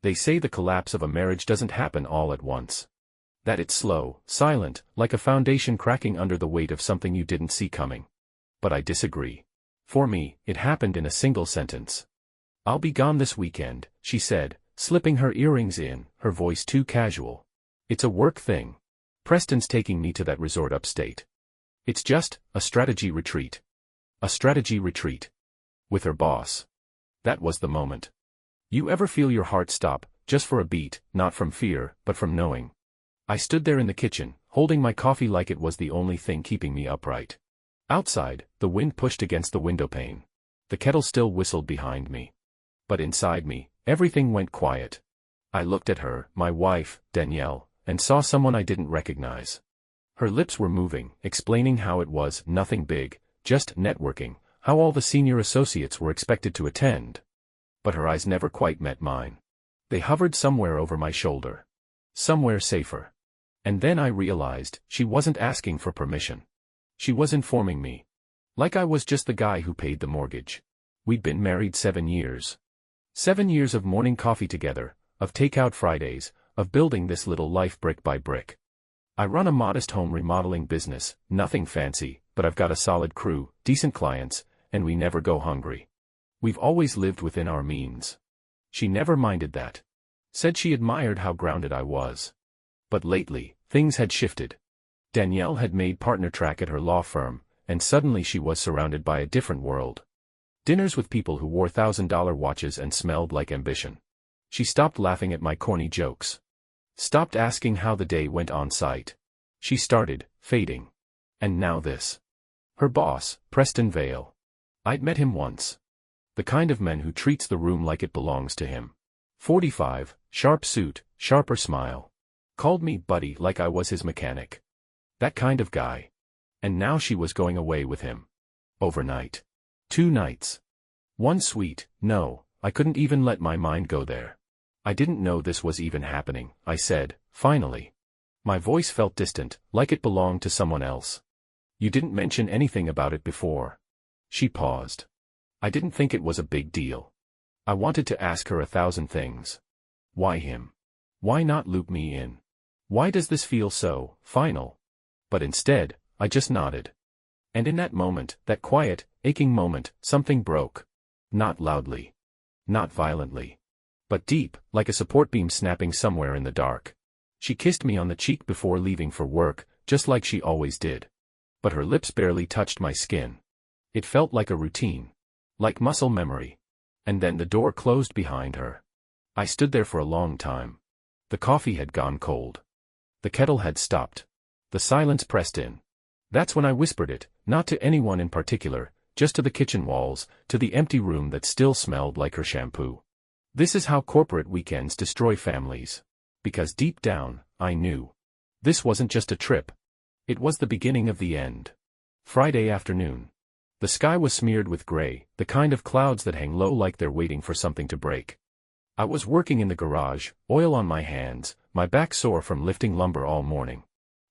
They say the collapse of a marriage doesn't happen all at once. That it's slow, silent, like a foundation cracking under the weight of something you didn't see coming. But I disagree. For me, it happened in a single sentence. "I'll be gone this weekend," she said, slipping her earrings in, her voice too casual. "It's a work thing. Preston's taking me to that resort upstate. It's just a strategy retreat." A strategy retreat. With her boss. That was the moment. You ever feel your heart stop, just for a beat, not from fear, but from knowing? I stood there in the kitchen, holding my coffee like it was the only thing keeping me upright. Outside, the wind pushed against the windowpane. The kettle still whistled behind me. But inside me, everything went quiet. I looked at her, my wife, Danielle, and saw someone I didn't recognize. Her lips were moving, explaining how it was nothing big, just networking, how all the senior associates were expected to attend. But her eyes never quite met mine. They hovered somewhere over my shoulder. Somewhere safer. And then I realized she wasn't asking for permission. She was informing me. Like I was just the guy who paid the mortgage. We'd been married 7 years. 7 years of morning coffee together, of takeout Fridays, of building this little life brick by brick. I run a modest home remodeling business, nothing fancy, but I've got a solid crew, decent clients, and we never go hungry. We've always lived within our means. She never minded that. Said she admired how grounded I was. But lately, things had shifted. Danielle had made partner track at her law firm, and suddenly she was surrounded by a different world. Dinners with people who wore $1,000 watches and smelled like ambition. She stopped laughing at my corny jokes. Stopped asking how the day went on site. She started fading. And now this. Her boss, Preston Vale. I'd met him once. The kind of man who treats the room like it belongs to him. 45, sharp suit, sharper smile. Called me buddy like I was his mechanic. That kind of guy. And now she was going away with him. Overnight. 2 nights. 1 suite, no, I couldn't even let my mind go there. I didn't know this was even happening, I said, finally. My voice felt distant, like it belonged to someone else. You didn't mention anything about it before. She paused. I didn't think it was a big deal. I wanted to ask her 1,000 things. Why him? Why not loop me in? Why does this feel so final? But instead, I just nodded. And in that moment, that quiet, aching moment, something broke. Not loudly. Not violently. But deep, like a support beam snapping somewhere in the dark. She kissed me on the cheek before leaving for work, just like she always did. But her lips barely touched my skin. It felt like a routine. Like muscle memory. And then the door closed behind her. I stood there for a long time. The coffee had gone cold. The kettle had stopped. The silence pressed in. That's when I whispered it, not to anyone in particular, just to the kitchen walls, to the empty room that still smelled like her shampoo. This is how corporate weekends destroy families. Because deep down, I knew. This wasn't just a trip. It was the beginning of the end. Friday afternoon. The sky was smeared with gray, the kind of clouds that hang low like they're waiting for something to break. I was working in the garage, oil on my hands, my back sore from lifting lumber all morning.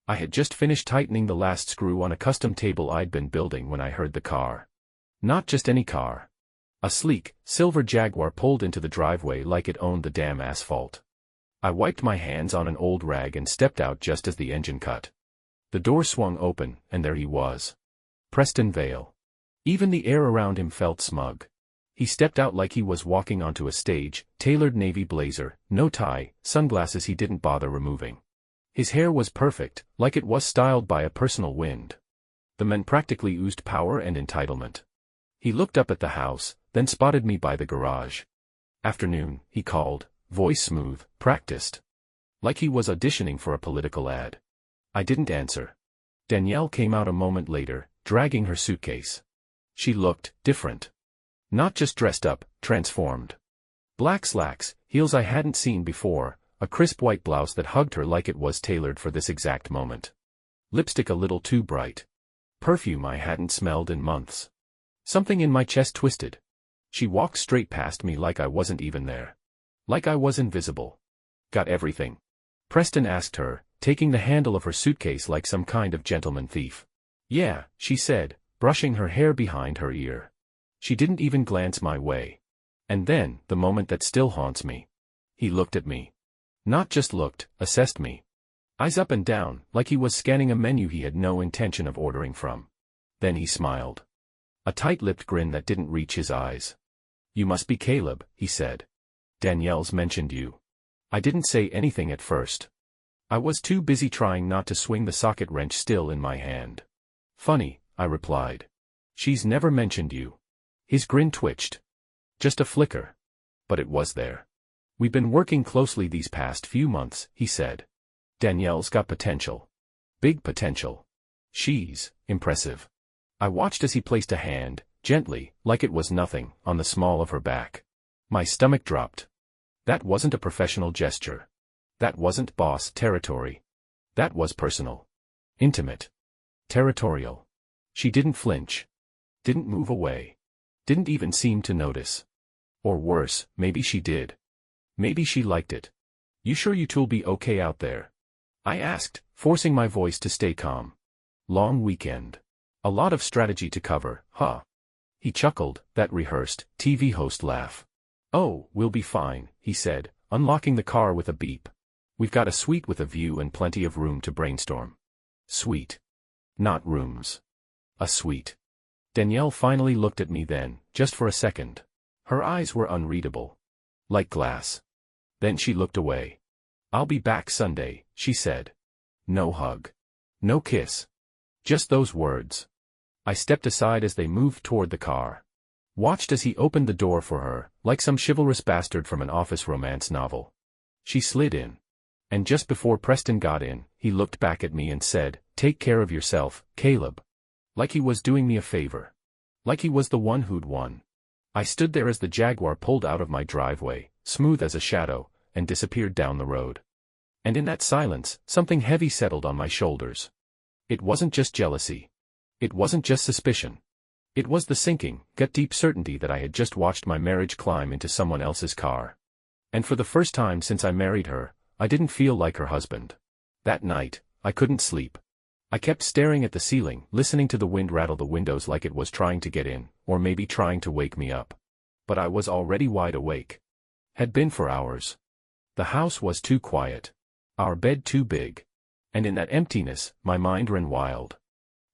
I had just finished tightening the last screw on a custom table I'd been building when I heard the car. Not just any car. A sleek, silver Jaguar pulled into the driveway like it owned the damn asphalt. I wiped my hands on an old rag and stepped out just as the engine cut. The door swung open, and there he was. Preston Vale. Even the air around him felt smug. He stepped out like he was walking onto a stage, tailored navy blazer, no tie, sunglasses he didn't bother removing. His hair was perfect, like it was styled by a personal wind. The man practically oozed power and entitlement. He looked up at the house, then spotted me by the garage. "Afternoon," he called, voice smooth, practiced. Like he was auditioning for a political ad. I didn't answer. Danielle came out a moment later, dragging her suitcase. She looked different. Not just dressed up, transformed. Black slacks, heels I hadn't seen before, a crisp white blouse that hugged her like it was tailored for this exact moment. Lipstick a little too bright. Perfume I hadn't smelled in months. Something in my chest twisted. She walked straight past me like I wasn't even there. Like I was invisible. "Got everything?" Preston asked her, taking the handle of her suitcase like some kind of gentleman thief. "Yeah," she said, brushing her hair behind her ear. She didn't even glance my way. And then, the moment that still haunts me. He looked at me. Not just looked, assessed me. Eyes up and down, like he was scanning a menu he had no intention of ordering from. Then he smiled. A tight-lipped grin that didn't reach his eyes. "You must be Caleb," he said. "Danielle's mentioned you." I didn't say anything at first. I was too busy trying not to swing the socket wrench still in my hand. "Funny," I replied. "She's never mentioned you." His grin twitched. Just a flicker. But it was there. "We've been working closely these past few months," he said. "Danielle's got potential. Big potential. She's impressive." I watched as he placed a hand, gently, like it was nothing, on the small of her back. My stomach dropped. That wasn't a professional gesture. That wasn't boss territory. That was personal. Intimate. Territorial. She didn't flinch. Didn't move away. Didn't even seem to notice. Or worse, maybe she did. Maybe she liked it. "You sure you two'll be okay out there?" I asked, forcing my voice to stay calm. "Long weekend. A lot of strategy to cover, huh?" He chuckled, that rehearsed, TV host laugh. "Oh, we'll be fine," he said, unlocking the car with a beep. "We've got a suite with a view and plenty of room to brainstorm." Suite. Not rooms. A suite. Danielle finally looked at me then, just for a second. Her eyes were unreadable. Like glass. Then she looked away. "I'll be back Sunday," she said. No hug. No kiss. Just those words. I stepped aside as they moved toward the car. Watched as he opened the door for her, like some chivalrous bastard from an office romance novel. She slid in. And just before Preston got in, he looked back at me and said, "Take care of yourself, Caleb." Like he was doing me a favor. Like he was the one who'd won. I stood there as the Jaguar pulled out of my driveway, smooth as a shadow, and disappeared down the road. And in that silence, something heavy settled on my shoulders. It wasn't just jealousy. It wasn't just suspicion. It was the sinking, gut-deep certainty that I had just watched my marriage climb into someone else's car. And for the first time since I married her, I didn't feel like her husband. That night, I couldn't sleep. I kept staring at the ceiling, listening to the wind rattle the windows like it was trying to get in, or maybe trying to wake me up. But I was already wide awake. Had been for hours. The house was too quiet. Our bed too big. And in that emptiness, my mind ran wild.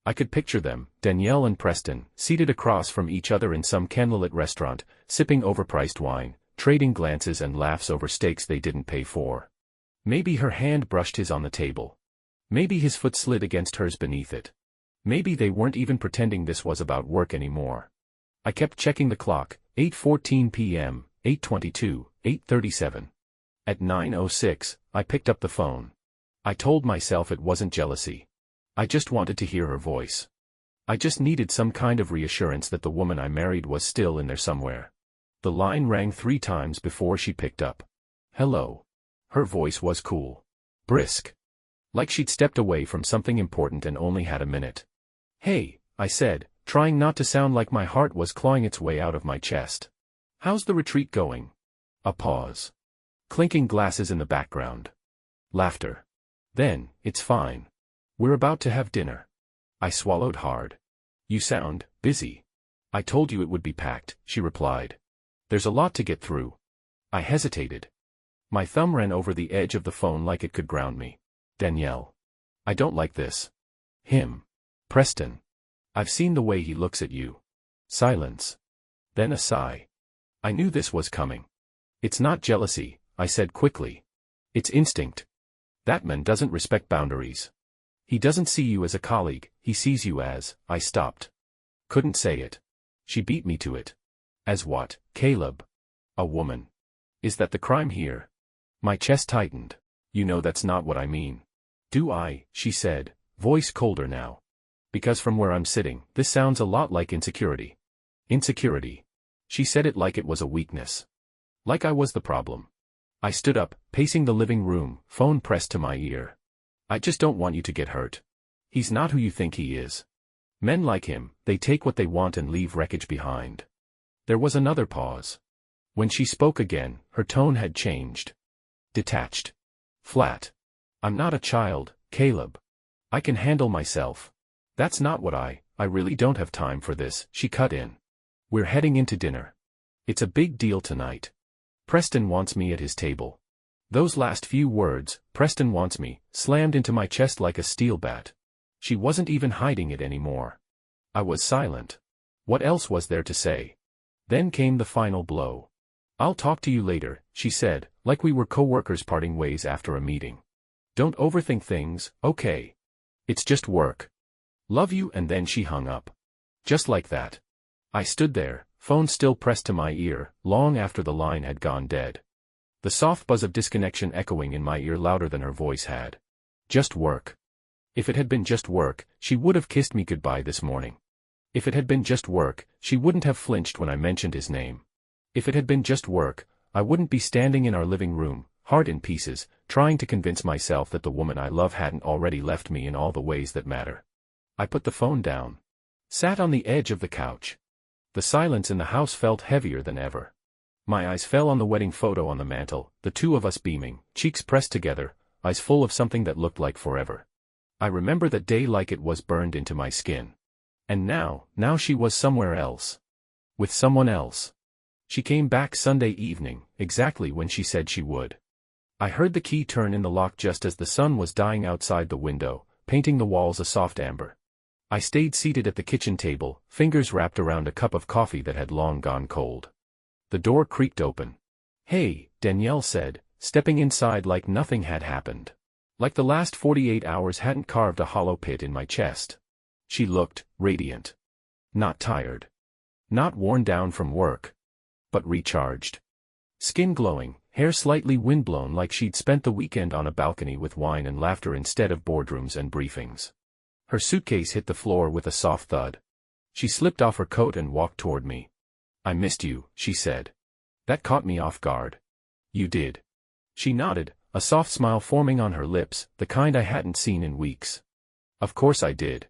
I could picture them, Danielle and Preston, seated across from each other in some candlelit restaurant, sipping overpriced wine, trading glances and laughs over steaks they didn't pay for. Maybe her hand brushed his on the table. Maybe his foot slid against hers beneath it. Maybe they weren't even pretending this was about work anymore. I kept checking the clock, 8:14 p.m., 8:22, 8:37. At 9:06, I picked up the phone. I told myself it wasn't jealousy. I just wanted to hear her voice. I just needed some kind of reassurance that the woman I married was still in there somewhere. The line rang 3 times before she picked up. "Hello." Her voice was cool. Brisk. Like she'd stepped away from something important and only had a minute. "Hey," I said, trying not to sound like my heart was clawing its way out of my chest. "How's the retreat going?" A pause. Clinking glasses in the background. Laughter. Then, "It's fine. We're about to have dinner." I swallowed hard. "You sound busy." "I told you it would be packed," she replied. "There's a lot to get through." I hesitated. My thumb ran over the edge of the phone like it could ground me. "Danielle. I don't like this." "Him." "Preston. I've seen the way he looks at you." Silence. Then a sigh. I knew this was coming. "It's not jealousy," I said quickly. "It's instinct. That man doesn't respect boundaries. He doesn't see you as a colleague, he sees you as..." I stopped. Couldn't say it. She beat me to it. "As what, Caleb?" "A woman. Is that the crime here?" My chest tightened. "You know that's not what I mean." "Do I?" she said, voice colder now. "Because from where I'm sitting, this sounds a lot like insecurity." Insecurity. She said it like it was a weakness. Like I was the problem. I stood up, pacing the living room, phone pressed to my ear. "I just don't want you to get hurt. He's not who you think he is. Men like him, they take what they want and leave wreckage behind." There was another pause. When she spoke again, her tone had changed. Detached. Flat. "I'm not a child, Caleb. I can handle myself. That's not what I really don't have time for this," she cut in. "We're heading into dinner. It's a big deal tonight. Preston wants me at his table. Those last few words, Preston wants me, slammed into my chest like a steel bat. She wasn't even hiding it anymore. I was silent. What else was there to say? Then came the final blow. I'll talk to you later, she said, like we were co-workers parting ways after a meeting. Don't overthink things, okay? It's just work. Love you. And then she hung up. Just like that. I stood there, phone still pressed to my ear, long after the line had gone dead. The soft buzz of disconnection echoing in my ear louder than her voice had. Just work. If it had been just work, she would have kissed me goodbye this morning. If it had been just work, she wouldn't have flinched when I mentioned his name. If it had been just work, I wouldn't be standing in our living room, heart in pieces, trying to convince myself that the woman I love hadn't already left me in all the ways that matter. I put the phone down. Sat on the edge of the couch. The silence in the house felt heavier than ever. My eyes fell on the wedding photo on the mantel, the two of us beaming, cheeks pressed together, eyes full of something that looked like forever. I remember that day like it was burned into my skin. And now she was somewhere else. With someone else. She came back Sunday evening, exactly when she said she would. I heard the key turn in the lock just as the sun was dying outside the window, painting the walls a soft amber. I stayed seated at the kitchen table, fingers wrapped around a cup of coffee that had long gone cold. The door creaked open. "Hey," Danielle said, stepping inside like nothing had happened. Like the last 48 hours hadn't carved a hollow pit in my chest. She looked radiant. Not tired. Not worn down from work. But recharged. Skin glowing, hair slightly windblown like she'd spent the weekend on a balcony with wine and laughter instead of boardrooms and briefings. Her suitcase hit the floor with a soft thud. She slipped off her coat and walked toward me. "I missed you," she said. That caught me off guard. "You did?" She nodded, a soft smile forming on her lips, the kind I hadn't seen in weeks. "Of course I did."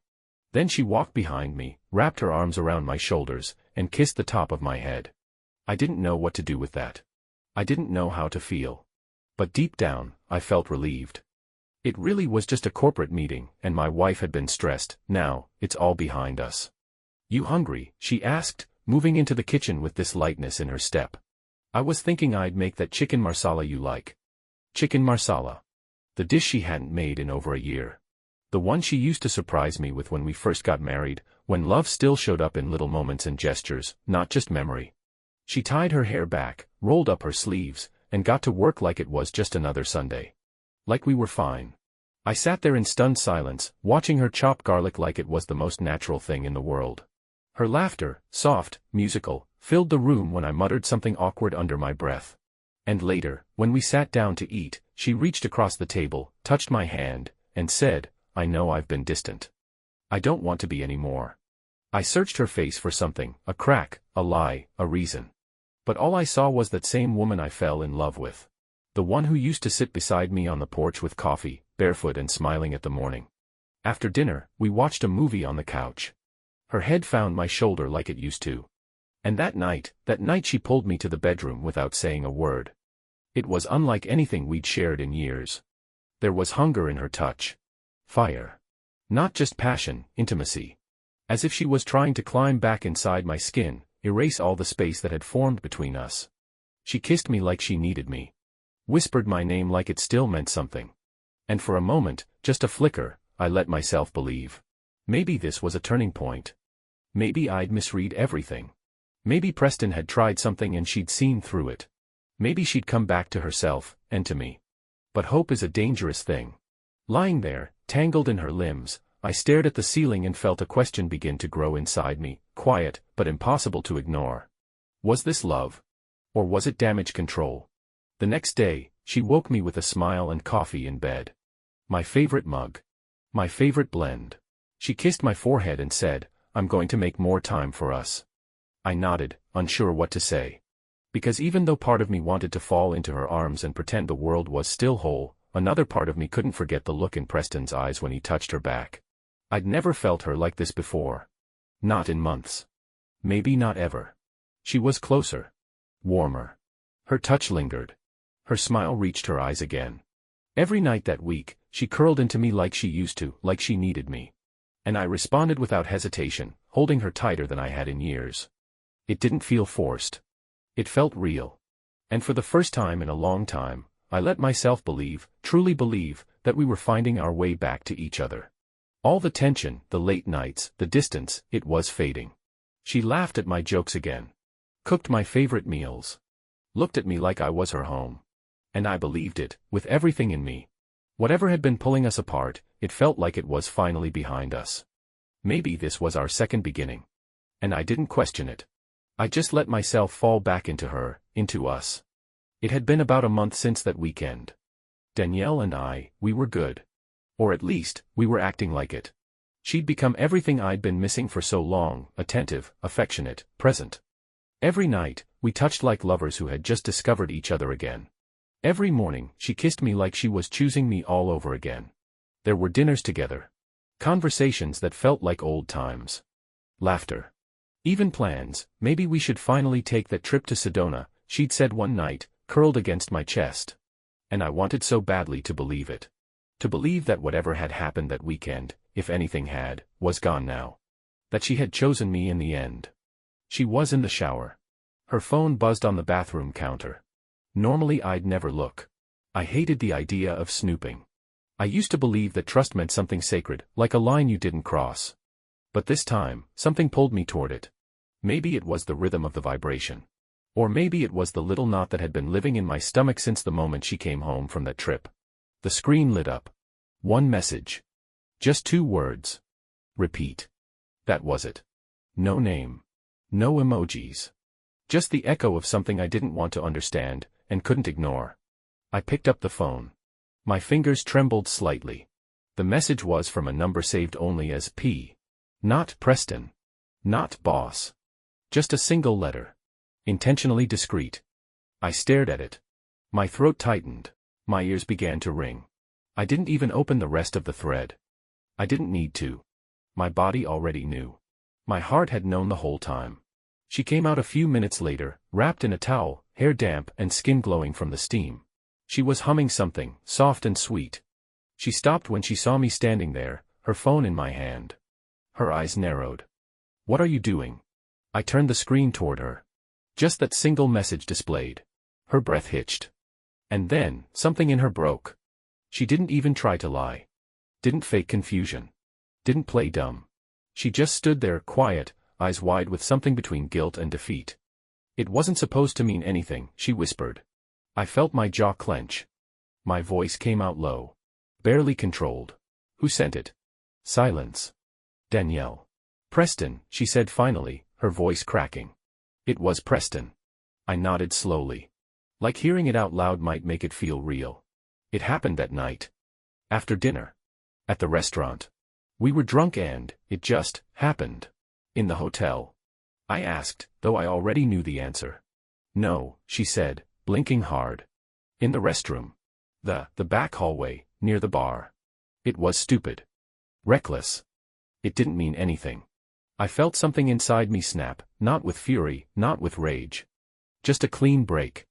Then she walked behind me, wrapped her arms around my shoulders, and kissed the top of my head. I didn't know what to do with that. I didn't know how to feel. But deep down, I felt relieved. It really was just a corporate meeting, and my wife had been stressed. Now, it's all behind us. "You hungry?" she asked, moving into the kitchen with this lightness in her step. "I was thinking I'd make that chicken marsala you like." Chicken marsala. The dish she hadn't made in over a year. The one she used to surprise me with when we first got married, when love still showed up in little moments and gestures, not just memory. She tied her hair back, rolled up her sleeves, and got to work like it was just another Sunday. Like we were fine. I sat there in stunned silence, watching her chop garlic like it was the most natural thing in the world. Her laughter, soft, musical, filled the room when I muttered something awkward under my breath. And later, when we sat down to eat, she reached across the table, touched my hand, and said, "I know I've been distant. I don't want to be anymore." I searched her face for something, a crack, a lie, a reason. But all I saw was that same woman I fell in love with. The one who used to sit beside me on the porch with coffee, barefoot and smiling at the morning. After dinner, we watched a movie on the couch. Her head found my shoulder like it used to. And that night she pulled me to the bedroom without saying a word. It was unlike anything we'd shared in years. There was hunger in her touch. Fire. Not just passion, intimacy. As if she was trying to climb back inside my skin, erase all the space that had formed between us. She kissed me like she needed me. Whispered my name like it still meant something. And for a moment, just a flicker, I let myself believe. Maybe this was a turning point. Maybe I'd misread everything. Maybe Preston had tried something and she'd seen through it. Maybe she'd come back to herself, and to me. But hope is a dangerous thing. Lying there, tangled in her limbs, I stared at the ceiling and felt a question begin to grow inside me, quiet, but impossible to ignore. Was this love? Or was it damage control? The next day, she woke me with a smile and coffee in bed. My favorite mug. My favorite blend. She kissed my forehead and said, "I'm going to make more time for us." I nodded, unsure what to say. Because even though part of me wanted to fall into her arms and pretend the world was still whole, another part of me couldn't forget the look in Preston's eyes when he touched her back. I'd never felt her like this before. Not in months. Maybe not ever. She was closer. Warmer. Her touch lingered. Her smile reached her eyes again. Every night that week, she curled into me like she used to, like she needed me. And I responded without hesitation, holding her tighter than I had in years. It didn't feel forced. It felt real. And for the first time in a long time, I let myself believe, truly believe, that we were finding our way back to each other. All the tension, the late nights, the distance, it was fading. She laughed at my jokes again. Cooked my favorite meals. Looked at me like I was her home. And I believed it, with everything in me. Whatever had been pulling us apart, it felt like it was finally behind us. Maybe this was our second beginning. And I didn't question it. I just let myself fall back into her, into us. It had been about a month since that weekend. Danielle and I, we were good. Or at least, we were acting like it. She'd become everything I'd been missing for so long, attentive, affectionate, present. Every night, we touched like lovers who had just discovered each other again. Every morning, she kissed me like she was choosing me all over again. There were dinners together. Conversations that felt like old times. Laughter. Even plans, maybe we should finally take that trip to Sedona, she'd said one night, curled against my chest. And I wanted so badly to believe it. To believe that whatever had happened that weekend, if anything had, was gone now. That she had chosen me in the end. She was in the shower. Her phone buzzed on the bathroom counter. Normally I'd never look. I hated the idea of snooping. I used to believe that trust meant something sacred, like a line you didn't cross. But this time, something pulled me toward it. Maybe it was the rhythm of the vibration. Or maybe it was the little knot that had been living in my stomach since the moment she came home from that trip. The screen lit up. One message. Just 2 words. Repeat. That was it. No name. No emojis. Just the echo of something I didn't want to understand, and couldn't ignore. I picked up the phone. My fingers trembled slightly. The message was from a number saved only as P. Not Preston. Not boss. Just a single letter. Intentionally discreet. I stared at it. My throat tightened. My ears began to ring. I didn't even open the rest of the thread. I didn't need to. My body already knew. My heart had known the whole time. She came out a few minutes later, wrapped in a towel, hair damp and skin glowing from the steam. She was humming something, soft and sweet. She stopped when she saw me standing there, her phone in my hand. Her eyes narrowed. What are you doing? I turned the screen toward her. Just that single message displayed. Her breath hitched. And then, something in her broke. She didn't even try to lie. Didn't fake confusion. Didn't play dumb. She just stood there, quiet, eyes wide with something between guilt and defeat. It wasn't supposed to mean anything, she whispered. I felt my jaw clench. My voice came out low. Barely controlled. Who sent it? Silence. Danielle. Preston, she said finally, her voice cracking. It was Preston. I nodded slowly. Like hearing it out loud might make it feel real. It happened that night. After dinner. At the restaurant. We were drunk and, it just, happened. In the hotel. I asked, though I already knew the answer. No, she said, blinking hard. In the restroom. The back hallway, near the bar. It was stupid. Reckless. It didn't mean anything. I felt something inside me snap, not with fury, not with rage. Just a clean break.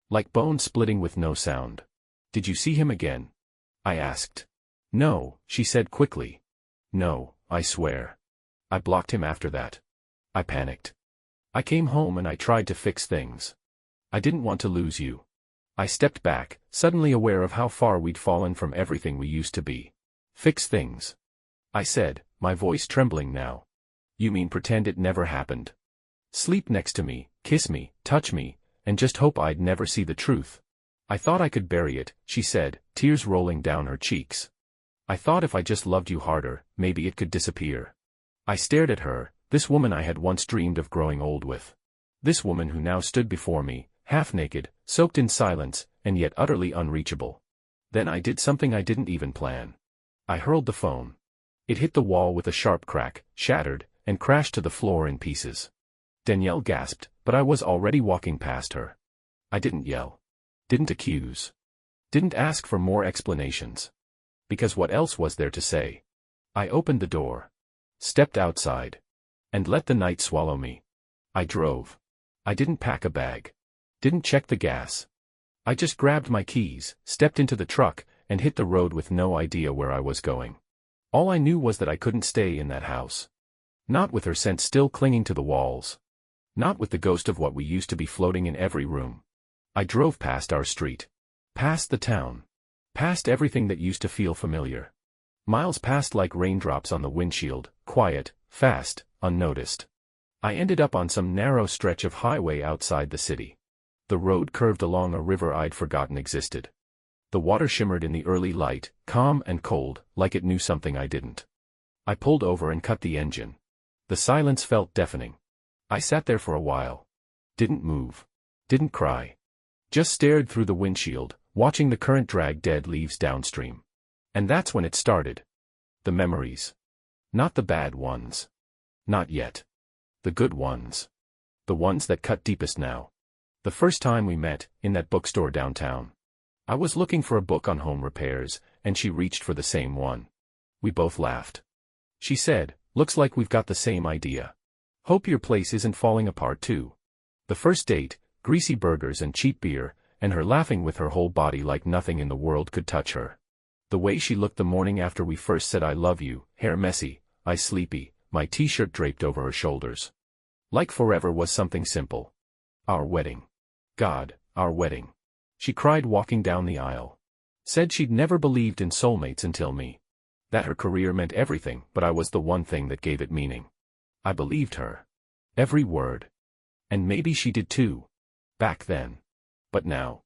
Like bone splitting with no sound. Did you see him again? I asked. No, she said quickly. No, I swear. I blocked him after that. I panicked. I came home and I tried to fix things. I didn't want to lose you. I stepped back, suddenly aware of how far we'd fallen from everything we used to be. Fix things. I said, my voice trembling now. You mean pretend it never happened? Sleep next to me, kiss me, touch me, and just hope I'd never see the truth. I thought I could bury it, she said, tears rolling down her cheeks. I thought if I just loved you harder, maybe it could disappear. I stared at her, this woman I had once dreamed of growing old with. This woman who now stood before me, half naked, soaked in silence, and yet utterly unreachable. Then I did something I didn't even plan. I hurled the phone. It hit the wall with a sharp crack, shattered, and crashed to the floor in pieces. Danielle gasped, but I was already walking past her. I didn't yell. Didn't accuse. Didn't ask for more explanations. Because what else was there to say? I opened the door. Stepped outside. And let the night swallow me. I drove. I didn't pack a bag. Didn't check the gas. I just grabbed my keys, stepped into the truck, and hit the road with no idea where I was going. All I knew was that I couldn't stay in that house. Not with her scent still clinging to the walls. Not with the ghost of what we used to be floating in every room. I drove past our street. Past the town. Past everything that used to feel familiar. Miles passed like raindrops on the windshield, quiet, fast, unnoticed. I ended up on some narrow stretch of highway outside the city. The road curved along a river I'd forgotten existed. The water shimmered in the early light, calm and cold, like it knew something I didn't. I pulled over and cut the engine. The silence felt deafening. I sat there for a while. Didn't move. Didn't cry. Just stared through the windshield, watching the current drag dead leaves downstream. And that's when it started. The memories. Not the bad ones. Not yet. The good ones. The ones that cut deepest now. The first time we met, in that bookstore downtown. I was looking for a book on home repairs, and she reached for the same one. We both laughed. She said, "Looks like we've got the same idea. Hope your place isn't falling apart too." The first date, greasy burgers and cheap beer, and her laughing with her whole body like nothing in the world could touch her. The way she looked the morning after we first said I love you, hair messy, eyes sleepy, my t-shirt draped over her shoulders. Like forever was something simple. Our wedding. God, our wedding. She cried walking down the aisle. Said she'd never believed in soulmates until me. That her career meant everything, but I was the one thing that gave it meaning. I believed her. Every word. And maybe she did too. Back then. But now.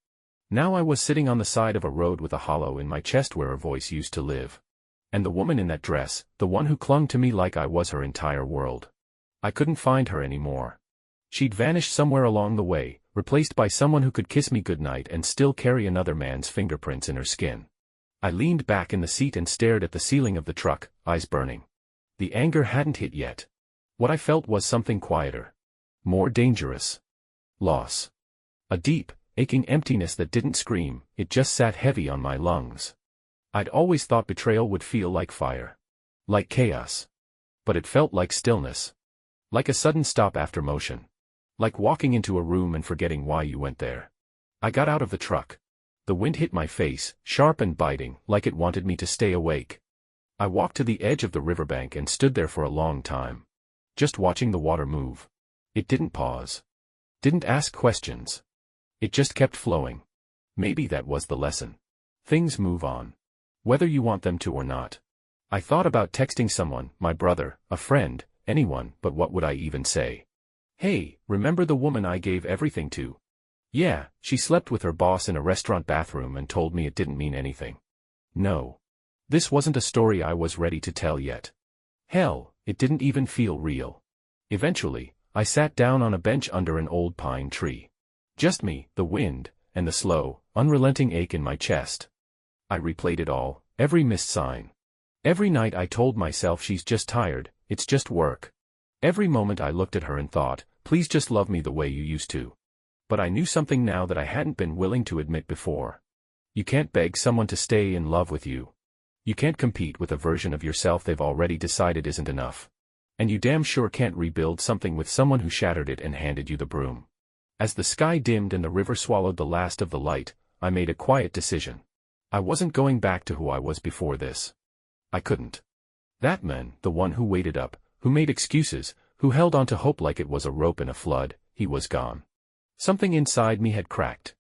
Now I was sitting on the side of a road with a hollow in my chest where her voice used to live. And the woman in that dress, the one who clung to me like I was her entire world. I couldn't find her anymore. She'd vanished somewhere along the way, replaced by someone who could kiss me goodnight and still carry another man's fingerprints in her skin. I leaned back in the seat and stared at the ceiling of the truck, eyes burning. The anger hadn't hit yet. What I felt was something quieter. More dangerous. Loss. A deep, aching emptiness that didn't scream, it just sat heavy on my lungs. I'd always thought betrayal would feel like fire. Like chaos. But it felt like stillness. Like a sudden stop after motion. Like walking into a room and forgetting why you went there. I got out of the truck. The wind hit my face, sharp and biting, like it wanted me to stay awake. I walked to the edge of the riverbank and stood there for a long time. Just watching the water move. It didn't pause. Didn't ask questions. It just kept flowing. Maybe that was the lesson. Things move on. Whether you want them to or not. I thought about texting someone, my brother, a friend, anyone, but what would I even say? Hey, remember the woman I gave everything to? Yeah, she slept with her boss in a restaurant bathroom and told me it didn't mean anything. No. This wasn't a story I was ready to tell yet. Hell, it didn't even feel real. Eventually, I sat down on a bench under an old pine tree. Just me, the wind, and the slow, unrelenting ache in my chest. I replayed it all, every missed sign. Every night I told myself she's just tired, it's just work. Every moment I looked at her and thought, please just love me the way you used to. But I knew something now that I hadn't been willing to admit before. You can't beg someone to stay in love with you. You can't compete with a version of yourself they've already decided isn't enough. And you damn sure can't rebuild something with someone who shattered it and handed you the broom. As the sky dimmed and the river swallowed the last of the light, I made a quiet decision. I wasn't going back to who I was before this. I couldn't. That man, the one who waited up, who made excuses, who held on to hope like it was a rope in a flood, he was gone. Something inside me had cracked.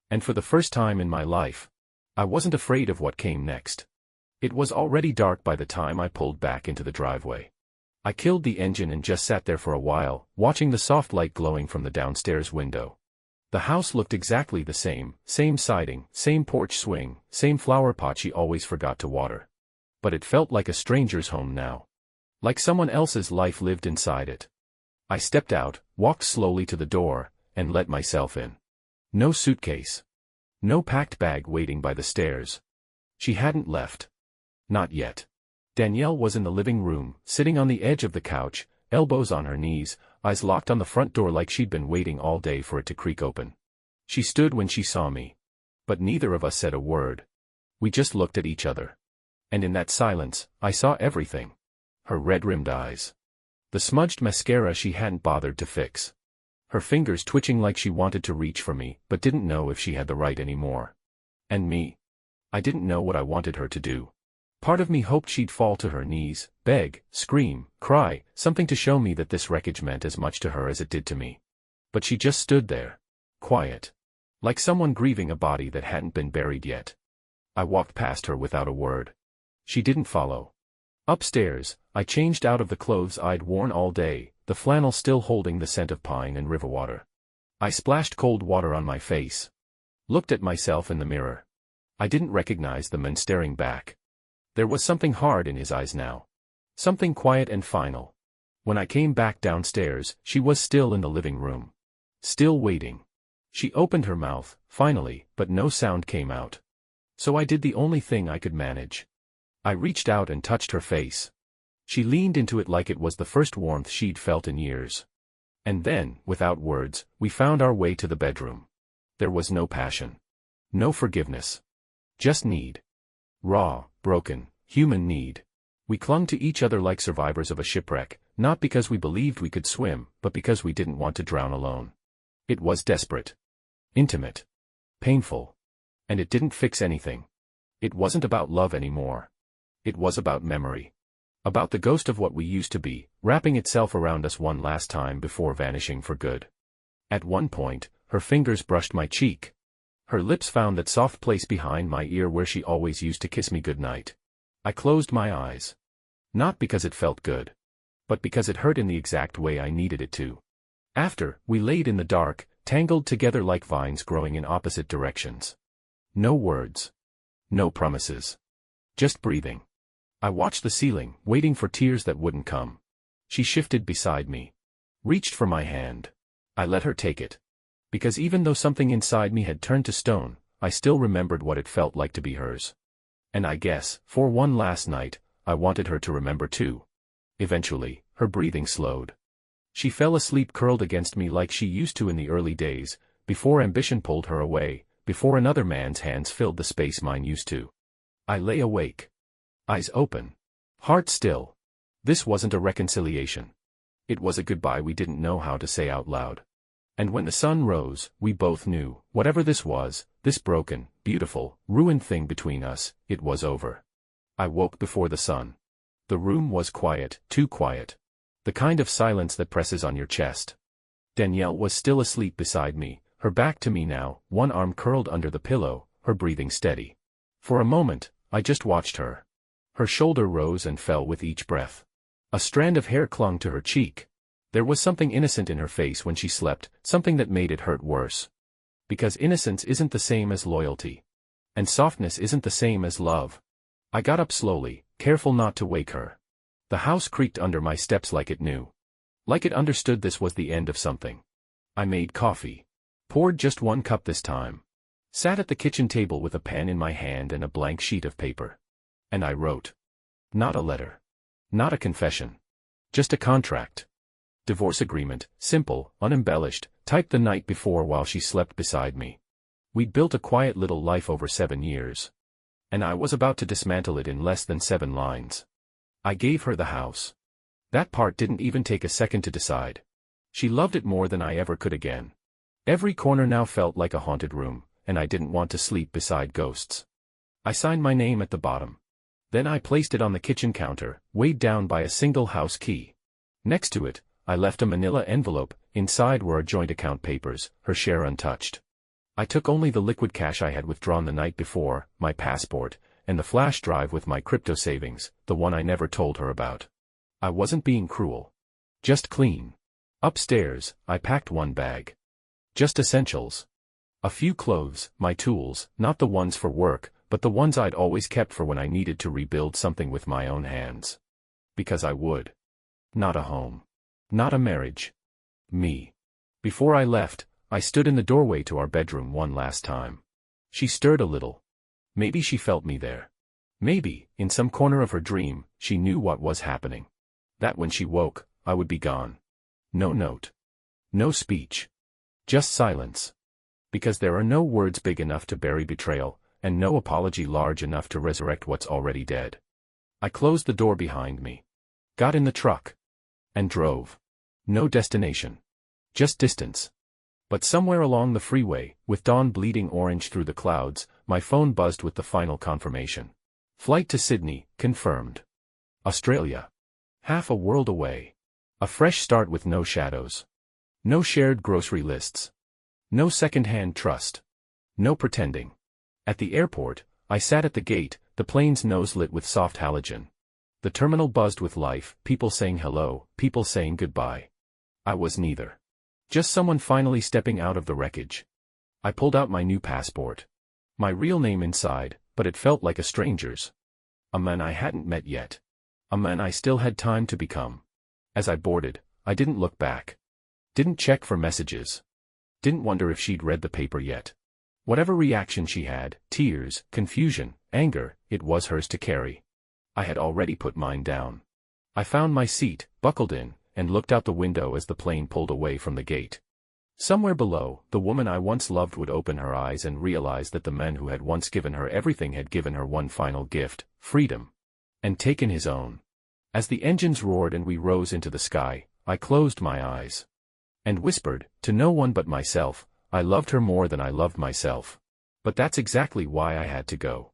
And for the first time in my life, I wasn't afraid of what came next. It was already dark by the time I pulled back into the driveway. I killed the engine and just sat there for a while, watching the soft light glowing from the downstairs window. The house looked exactly the same siding, same porch swing, same flower pot she always forgot to water. But it felt like a stranger's home now. Like someone else's life lived inside it. I stepped out, walked slowly to the door, and let myself in. No suitcase. No packed bag waiting by the stairs. She hadn't left. Not yet. Danielle was in the living room, sitting on the edge of the couch, elbows on her knees, eyes locked on the front door like she'd been waiting all day for it to creak open. She stood when she saw me. But neither of us said a word. We just looked at each other. And in that silence, I saw everything. Her red-rimmed eyes. The smudged mascara she hadn't bothered to fix. Her fingers twitching like she wanted to reach for me, but didn't know if she had the right anymore. And me. I didn't know what I wanted her to do. Part of me hoped she'd fall to her knees, beg, scream, cry, something to show me that this wreckage meant as much to her as it did to me. But she just stood there. Quiet. Like someone grieving a body that hadn't been buried yet. I walked past her without a word. She didn't follow. Upstairs, I changed out of the clothes I'd worn all day, the flannel still holding the scent of pine and river water. I splashed cold water on my face. Looked at myself in the mirror. I didn't recognize the man staring back. There was something hard in his eyes now. Something quiet and final. When I came back downstairs, she was still in the living room. Still waiting. She opened her mouth, finally, but no sound came out. So I did the only thing I could manage. I reached out and touched her face. She leaned into it like it was the first warmth she'd felt in years. And then, without words, we found our way to the bedroom. There was no passion. No forgiveness. Just need. Raw, broken, human need. We clung to each other like survivors of a shipwreck, not because we believed we could swim, but because we didn't want to drown alone. It was desperate. Intimate. Painful. And it didn't fix anything. It wasn't about love anymore. It was about memory. About the ghost of what we used to be, wrapping itself around us one last time before vanishing for good. At one point, her fingers brushed my cheek. Her lips found that soft place behind my ear where she always used to kiss me goodnight. I closed my eyes. Not because it felt good. But because it hurt in the exact way I needed it to. After, we laid in the dark, tangled together like vines growing in opposite directions. No words. No promises. Just breathing. I watched the ceiling, waiting for tears that wouldn't come. She shifted beside me. Reached for my hand. I let her take it. Because even though something inside me had turned to stone, I still remembered what it felt like to be hers. And I guess, for one last night, I wanted her to remember too. Eventually, her breathing slowed. She fell asleep curled against me like she used to in the early days, before ambition pulled her away, before another man's hands filled the space mine used to. I lay awake. Eyes open. Heart still. This wasn't a reconciliation. It was a goodbye we didn't know how to say out loud. And when the sun rose, we both knew, whatever this was, this broken, beautiful, ruined thing between us, it was over. I woke before the sun. The room was quiet, too quiet. The kind of silence that presses on your chest. Danielle was still asleep beside me, her back to me now, one arm curled under the pillow, her breathing steady. For a moment, I just watched her. Her shoulder rose and fell with each breath. A strand of hair clung to her cheek. There was something innocent in her face when she slept, something that made it hurt worse. Because innocence isn't the same as loyalty. And softness isn't the same as love. I got up slowly, careful not to wake her. The house creaked under my steps like it knew. Like it understood this was the end of something. I made coffee. Poured just one cup this time. Sat at the kitchen table with a pen in my hand and a blank sheet of paper. And I wrote. Not a letter. Not a confession. Just a contract. Divorce agreement, simple, unembellished, typed the night before while she slept beside me. We'd built a quiet little life over 7 years. And I was about to dismantle it in less than 7 lines. I gave her the house. That part didn't even take a second to decide. She loved it more than I ever could again. Every corner now felt like a haunted room, and I didn't want to sleep beside ghosts. I signed my name at the bottom. Then I placed it on the kitchen counter, weighed down by a single house key. Next to it, I left a manila envelope, inside were our joint account papers, her share untouched. I took only the liquid cash I had withdrawn the night before, my passport, and the flash drive with my crypto savings, the one I never told her about. I wasn't being cruel. Just clean. Upstairs, I packed one bag. Just essentials. A few clothes, my tools, not the ones for work, but the ones I'd always kept for when I needed to rebuild something with my own hands. Because I would. Not a home. Not a marriage. Me. Before I left, I stood in the doorway to our bedroom one last time. She stirred a little. Maybe she felt me there. Maybe, in some corner of her dream, she knew what was happening. That when she woke, I would be gone. No note. No speech. Just silence. Because there are no words big enough to bury betrayal, and no apology large enough to resurrect what's already dead. I closed the door behind me. Got in the truck. And drove. No destination. Just distance. But somewhere along the freeway, with dawn bleeding orange through the clouds, my phone buzzed with the final confirmation. Flight to Sydney, confirmed. Australia. Half a world away. A fresh start with no shadows. No shared grocery lists. No second-hand trust. No pretending. At the airport, I sat at the gate, the plane's nose lit with soft halogen. The terminal buzzed with life, people saying hello, people saying goodbye. I was neither. Just someone finally stepping out of the wreckage. I pulled out my new passport. My real name inside, but it felt like a stranger's. A man I hadn't met yet. A man I still had time to become. As I boarded, I didn't look back. Didn't check for messages. Didn't wonder if she'd read the paper yet. Whatever reaction she had, tears, confusion, anger, it was hers to carry. I had already put mine down. I found my seat, buckled in, and looked out the window as the plane pulled away from the gate. Somewhere below, the woman I once loved would open her eyes and realize that the man who had once given her everything had given her one final gift, freedom. And taken his own. As the engines roared and we rose into the sky, I closed my eyes. And whispered, to no one but myself, I loved her more than I loved myself. But that's exactly why I had to go.